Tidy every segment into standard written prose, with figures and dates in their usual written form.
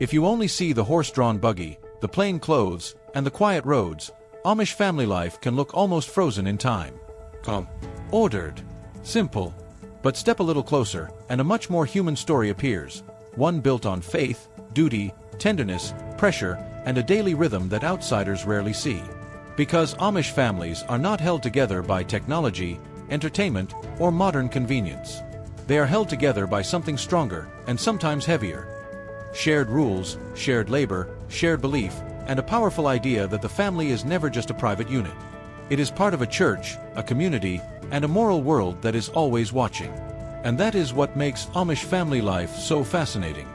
If you only see the horse-drawn buggy, the plain clothes, and the quiet roads, Amish family life can look almost frozen in time. Calm. Ordered. Simple. But step a little closer, and a much more human story appears. One built on faith, duty, tenderness, pressure, and a daily rhythm that outsiders rarely see. Because Amish families are not held together by technology, entertainment, or modern convenience. They are held together by something stronger, and sometimes heavier. Shared rules, shared labor, shared belief, and a powerful idea that the family is never just a private unit. It is part of a church, a community, and a moral world that is always watching. And that is what makes Amish family life so fascinating.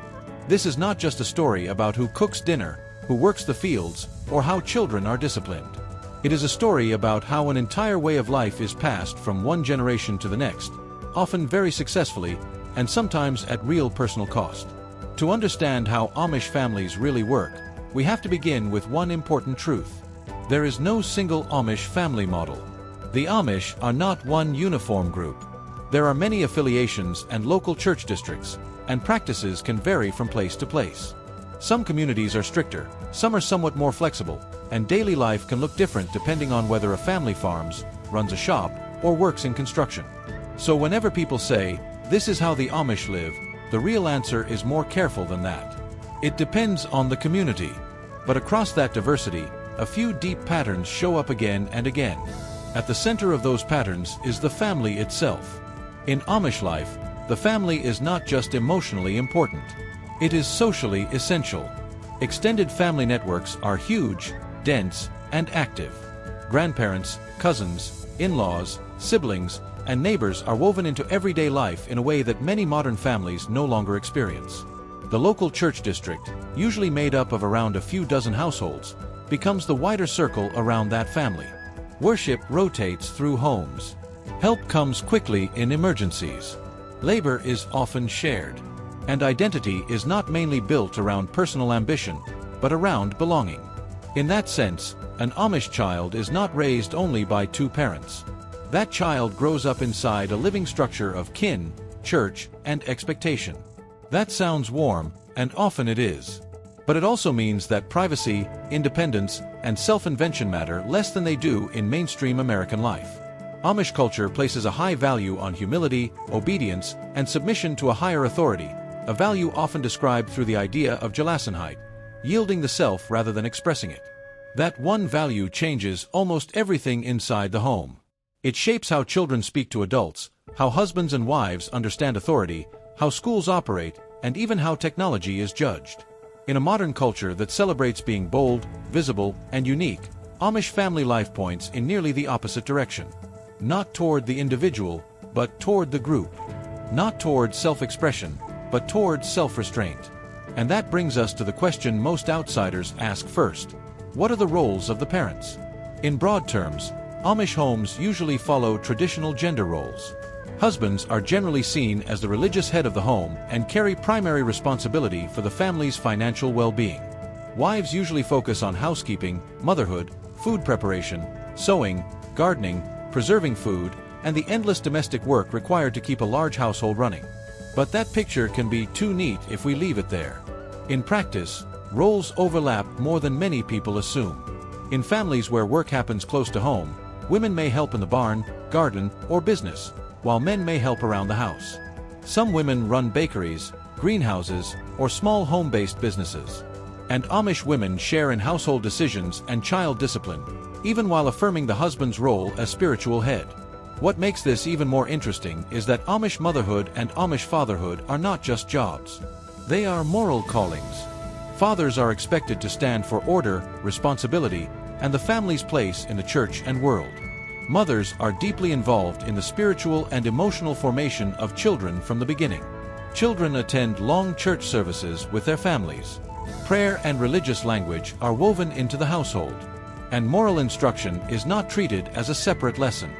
This is not just a story about who cooks dinner, who works the fields, or how children are disciplined. It is a story about how an entire way of life is passed from one generation to the next, often very successfully, and sometimes at real personal cost. To understand how Amish families really work, we have to begin with one important truth. There is no single Amish family model. The Amish are not one uniform group. There are many affiliations and local church districts, and practices can vary from place to place. Some communities are stricter, some are somewhat more flexible, and daily life can look different depending on whether a family farms, runs a shop, or works in construction. So whenever people say, "This is how the Amish live," the real answer is more careful than that. It depends on the community. But across that diversity, a few deep patterns show up again and again. At the center of those patterns is the family itself. In Amish life, the family is not just emotionally important. It is socially essential. Extended family networks are huge, dense, and active. Grandparents, cousins, in-laws, siblings, and neighbors are woven into everyday life in a way that many modern families no longer experience. The local church district, usually made up of around a few dozen households, becomes the wider circle around that family. Worship rotates through homes. Help comes quickly in emergencies. Labor is often shared. And identity is not mainly built around personal ambition, but around belonging. In that sense, an Amish child is not raised only by two parents. That child grows up inside a living structure of kin, church, and expectation. That sounds warm, and often it is. But it also means that privacy, independence, and self-invention matter less than they do in mainstream American life. Amish culture places a high value on humility, obedience, and submission to a higher authority, a value often described through the idea of Gelassenheit, yielding the self rather than expressing it. That one value changes almost everything inside the home. It shapes how children speak to adults, how husbands and wives understand authority, how schools operate, and even how technology is judged. In a modern culture that celebrates being bold, visible, and unique, Amish family life points in nearly the opposite direction. Not toward the individual, but toward the group. Not toward self-expression, but toward self-restraint. And that brings us to the question most outsiders ask first. What are the roles of the parents? In broad terms, Amish homes usually follow traditional gender roles. Husbands are generally seen as the religious head of the home and carry primary responsibility for the family's financial well-being. Wives usually focus on housekeeping, motherhood, food preparation, sewing, gardening, preserving food, and the endless domestic work required to keep a large household running. But that picture can be too neat if we leave it there. In practice, roles overlap more than many people assume. In families where work happens close to home, women may help in the barn, garden, or business, while men may help around the house. Some women run bakeries, greenhouses, or small home-based businesses. And Amish women share in household decisions and child discipline, even while affirming the husband's role as spiritual head. What makes this even more interesting is that Amish motherhood and Amish fatherhood are not just jobs. They are moral callings. Fathers are expected to stand for order, responsibility, and the family's place in the church and world. Mothers are deeply involved in the spiritual and emotional formation of children from the beginning. Children attend long church services with their families. Prayer and religious language are woven into the household. And moral instruction is not treated as a separate lesson.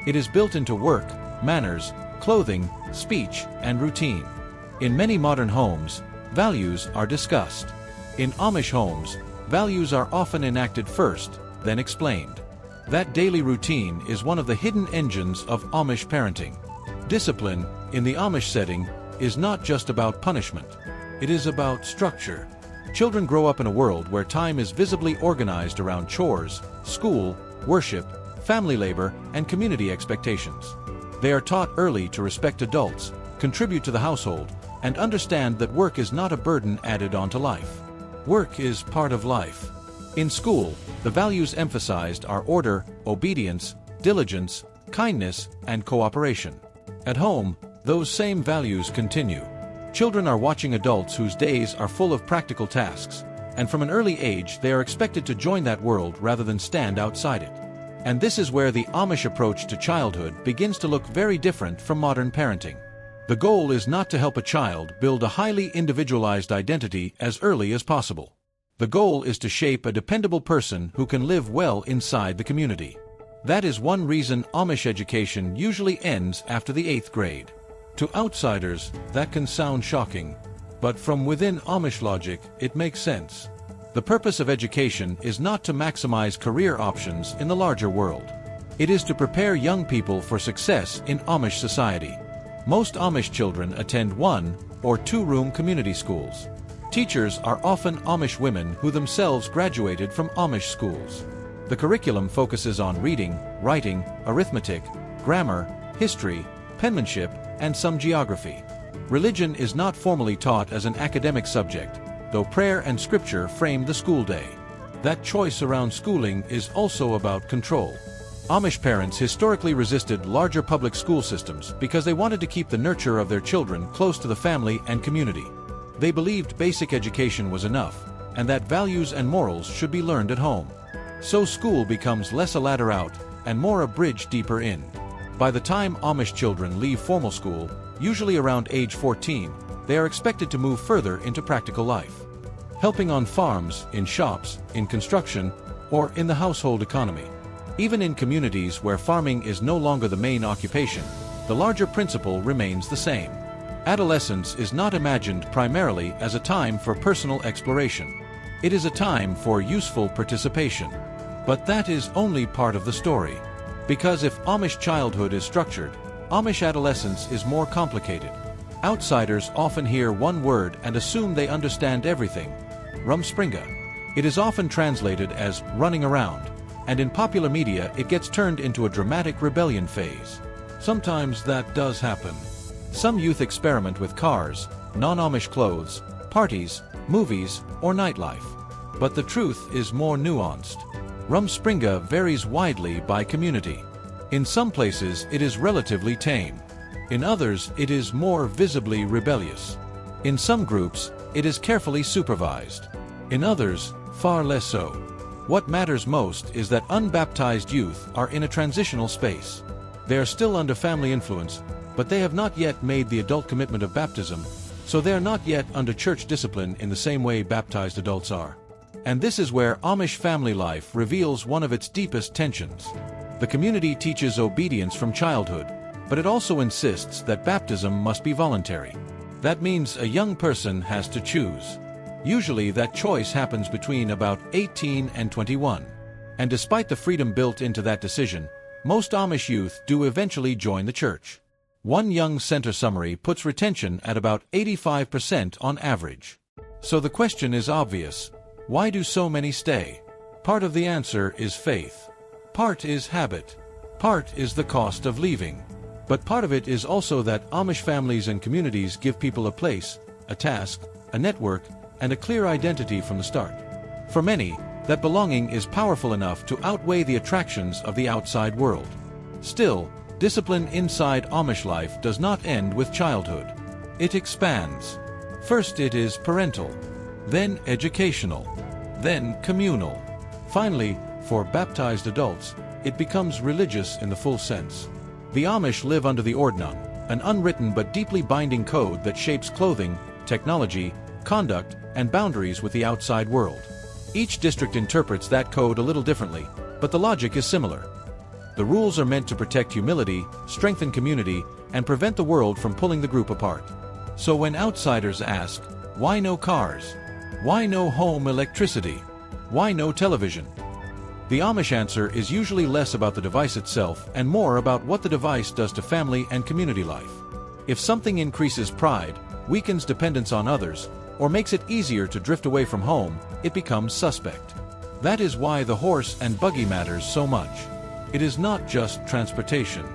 It is built into work, manners, clothing, speech, and routine. In many modern homes, values are discussed. In Amish homes, values are often enacted first, then explained. That daily routine is one of the hidden engines of Amish parenting. Discipline, in the Amish setting, is not just about punishment. It is about structure. Children grow up in a world where time is visibly organized around chores, school, worship, family labor, and community expectations. They are taught early to respect adults, contribute to the household, and understand that work is not a burden added onto life. Work is part of life. In school, the values emphasized are order, obedience, diligence, kindness, and cooperation. At home, those same values continue. Children are watching adults whose days are full of practical tasks, and from an early age they are expected to join that world rather than stand outside it. And this is where the Amish approach to childhood begins to look very different from modern parenting. The goal is not to help a child build a highly individualized identity as early as possible. The goal is to shape a dependable person who can live well inside the community. That is one reason Amish education usually ends after the 8th grade. To outsiders, that can sound shocking, but from within Amish logic, it makes sense. The purpose of education is not to maximize career options in the larger world. It is to prepare young people for success in Amish society. Most Amish children attend 1- or 2-room community schools. Teachers are often Amish women who themselves graduated from Amish schools. The curriculum focuses on reading, writing, arithmetic, grammar, history, penmanship, and some geography. Religion is not formally taught as an academic subject, though prayer and scripture frame the school day. That choice around schooling is also about control. Amish parents historically resisted larger public school systems because they wanted to keep the nurture of their children close to the family and community. They believed basic education was enough, and that values and morals should be learned at home. So school becomes less a ladder out and more a bridge deeper in. By the time Amish children leave formal school, usually around age 14, they are expected to move further into practical life. Helping on farms, in shops, in construction, or in the household economy. Even in communities where farming is no longer the main occupation, the larger principle remains the same. Adolescence is not imagined primarily as a time for personal exploration. It is a time for useful participation. But that is only part of the story. Because if Amish childhood is structured, Amish adolescence is more complicated. Outsiders often hear one word and assume they understand everything. Rumspringa. It is often translated as running around, and in popular media it gets turned into a dramatic rebellion phase. Sometimes that does happen. Some youth experiment with cars, non-Amish clothes, parties, movies, or nightlife. But the truth is more nuanced. Rumspringa varies widely by community. In some places it is relatively tame. In others it is more visibly rebellious. In some groups it is carefully supervised. In others, far less so. What matters most is that unbaptized youth are in a transitional space. They are still under family influence, but they have not yet made the adult commitment of baptism, so they are not yet under church discipline in the same way baptized adults are. And this is where Amish family life reveals one of its deepest tensions. The community teaches obedience from childhood, but it also insists that baptism must be voluntary. That means a young person has to choose. Usually that choice happens between about 18 and 21. And despite the freedom built into that decision, most Amish youth do eventually join the church. One Young Center summary puts retention at about 85% on average. So the question is obvious. Why do so many stay? Part of the answer is faith. Part is habit. Part is the cost of leaving. But part of it is also that Amish families and communities give people a place, a task, a network, and a clear identity from the start. For many, that belonging is powerful enough to outweigh the attractions of the outside world. Still, discipline inside Amish life does not end with childhood. It expands. First it is parental, then educational, then communal. Finally, for baptized adults, it becomes religious in the full sense. The Amish live under the Ordnung, an unwritten but deeply binding code that shapes clothing, technology, conduct, and boundaries with the outside world. Each district interprets that code a little differently, but the logic is similar. The rules are meant to protect humility, strengthen community, and prevent the world from pulling the group apart. So when outsiders ask, why no cars? Why no home electricity? Why no television? The Amish answer is usually less about the device itself and more about what the device does to family and community life. If something increases pride, weakens dependence on others, or makes it easier to drift away from home, it becomes suspect. That is why the horse and buggy matters so much. It is not just transportation.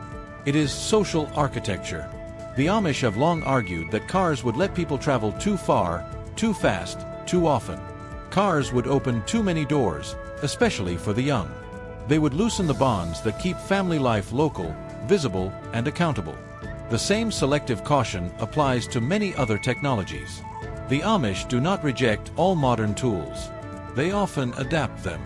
It is social architecture. The Amish have long argued that cars would let people travel too far, too fast, too often. Cars would open too many doors, especially for the young. They would loosen the bonds that keep family life local, visible, and accountable. The same selective caution applies to many other technologies. The Amish do not reject all modern tools. They often adapt them.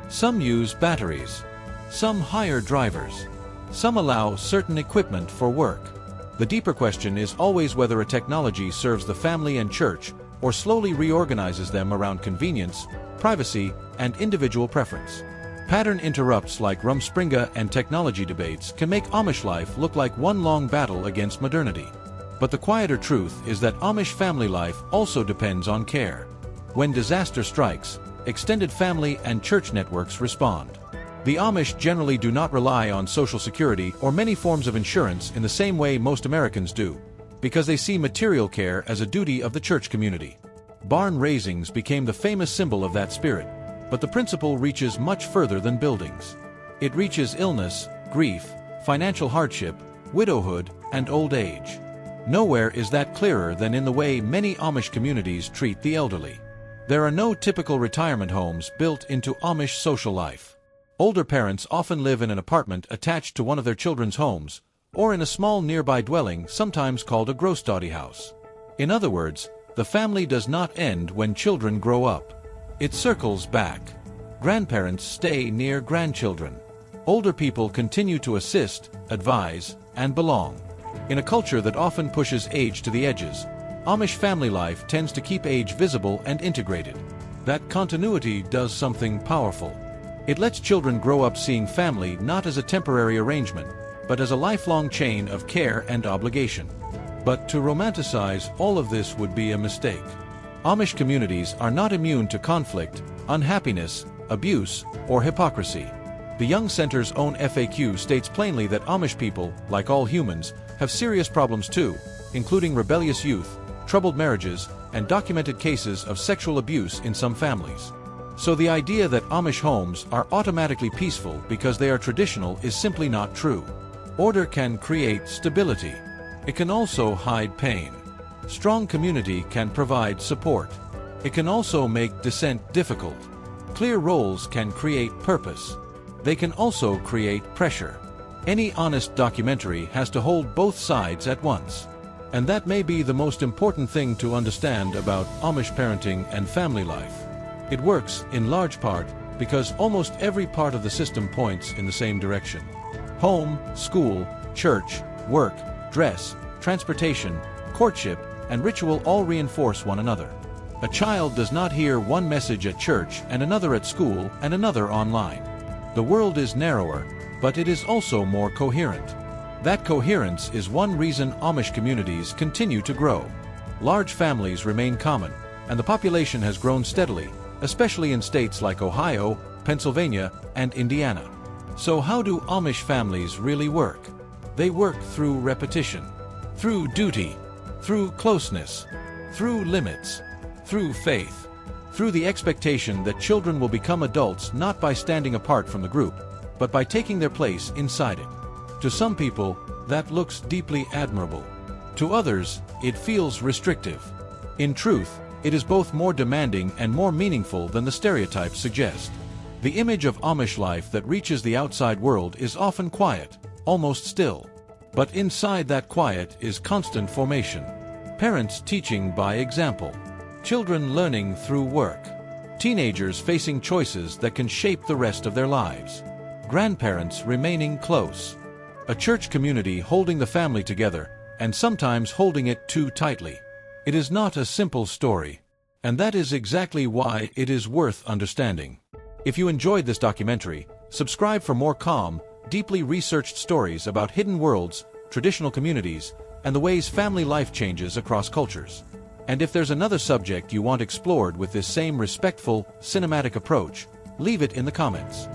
Some use batteries. Some hire drivers. Some allow certain equipment for work. The deeper question is always whether a technology serves the family and church, or slowly reorganizes them around convenience, privacy, and individual preference. Pattern interrupts like Rumspringa and technology debates can make Amish life look like one long battle against modernity. But the quieter truth is that Amish family life also depends on care. When disaster strikes, extended family and church networks respond. The Amish generally do not rely on Social Security or many forms of insurance in the same way most Americans do, because they see material care as a duty of the church community. Barn raisings became the famous symbol of that spirit, but the principle reaches much further than buildings. It reaches illness, grief, financial hardship, widowhood, and old age. Nowhere is that clearer than in the way many Amish communities treat the elderly. There are no typical retirement homes built into Amish social life. Older parents often live in an apartment attached to one of their children's homes, or in a small nearby dwelling sometimes called a großdaughty house. In other words, the family does not end when children grow up. It circles back. Grandparents stay near grandchildren. Older people continue to assist, advise, and belong. In a culture that often pushes age to the edges, Amish family life tends to keep age visible and integrated. That continuity does something powerful. It lets children grow up seeing family not as a temporary arrangement, but as a lifelong chain of care and obligation. But to romanticize all of this would be a mistake. Amish communities are not immune to conflict, unhappiness, abuse, or hypocrisy. The Young Center's own FAQ states plainly that Amish people, like all humans, have serious problems too, including rebellious youth, troubled marriages, and documented cases of sexual abuse in some families. So the idea that Amish homes are automatically peaceful because they are traditional is simply not true. Order can create stability. It can also hide pain. Strong community can provide support. It can also make dissent difficult. Clear roles can create purpose. They can also create pressure. Any honest documentary has to hold both sides at once. And that may be the most important thing to understand about Amish parenting and family life. It works, in large part, because almost every part of the system points in the same direction. Home, school, church, work, dress, transportation, courtship, and ritual all reinforce one another. A child does not hear one message at church and another at school and another online. The world is narrower, but it is also more coherent. That coherence is one reason Amish communities continue to grow. Large families remain common, and the population has grown steadily, especially in states like Ohio, Pennsylvania, and Indiana. So how do Amish families really work? They work through repetition, through duty, through closeness, through limits, through faith, through the expectation that children will become adults not by standing apart from the group, but by taking their place inside it. To some people, that looks deeply admirable. To others, it feels restrictive. In truth, it is both more demanding and more meaningful than the stereotypes suggest. The image of Amish life that reaches the outside world is often quiet, almost still. But inside that quiet is constant formation. Parents teaching by example. Children learning through work. Teenagers facing choices that can shape the rest of their lives. Grandparents remaining close. A church community holding the family together, and sometimes holding it too tightly. It is not a simple story, and that is exactly why it is worth understanding. If you enjoyed this documentary, subscribe for more calm, deeply researched stories about hidden worlds, traditional communities, and the ways family life changes across cultures. And if there's another subject you want explored with this same respectful, cinematic approach, leave it in the comments.